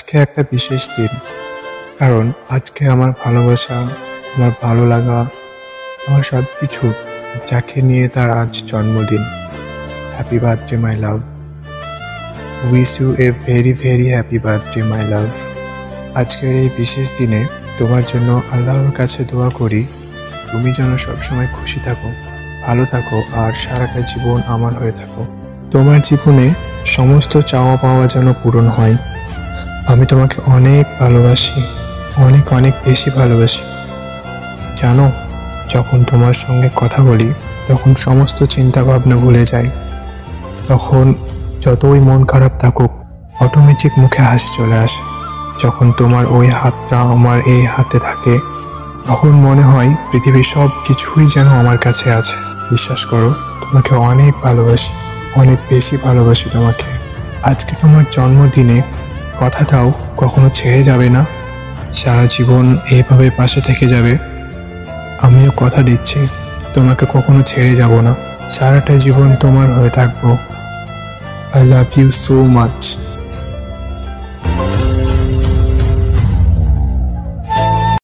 আজকে একটা বিশেষ দিন, কারণ আজকে আমার ভালোবাসা, আমার ভালো লাগা, আমার সব কিছু, যাকে নিয়ে তার আজ জন্মদিন। Happy birthday my love. Wish you a very very happy birthday my love. আজকের এই বিশেষ দিনে তোমার জন্য আল্লাহর কাছে দোয়া করি, তুমি যেন সবসময় খুশি থাকো, ভালো থাকো আর সারাটা জীবন আমার হয়ে থাকো। তোমার জীবনে সমস্ত চাওয়া পাওয়া যেন পূরণ হয়। আমি তোমাকে অনেক ভালোবাসি, অনেক অনেক বেশি ভালোবাসি। জানো, যখন তোমার সঙ্গে কথা বলি তখন সমস্ত চিন্তা ভাবনা ভুলে যাই। তখন যতই মন খারাপ থাকুক, অটোমেটিক মুখে হাসি চলে আসে। যখন তোমার ওই হাতটা আমার এই হাতে থাকে, তখন মনে হয় পৃথিবীর সব কিছুই যেন আমার কাছে আছে। বিশ্বাস করো, তোমাকে অনেক ভালোবাসি, অনেক বেশি ভালোবাসি তোমাকে। আজকে তোমার জন্মদিনে কথা দাও কখনো ছেড়ে যাবে না, সারা জীবন এইভাবে পাশে থেকে যাবে। আমিও কথা দিচ্ছি, তোমাকে কখনো ছেড়ে যাব না, সারাটা জীবন তোমার হয়ে থাকবো। I love you so much.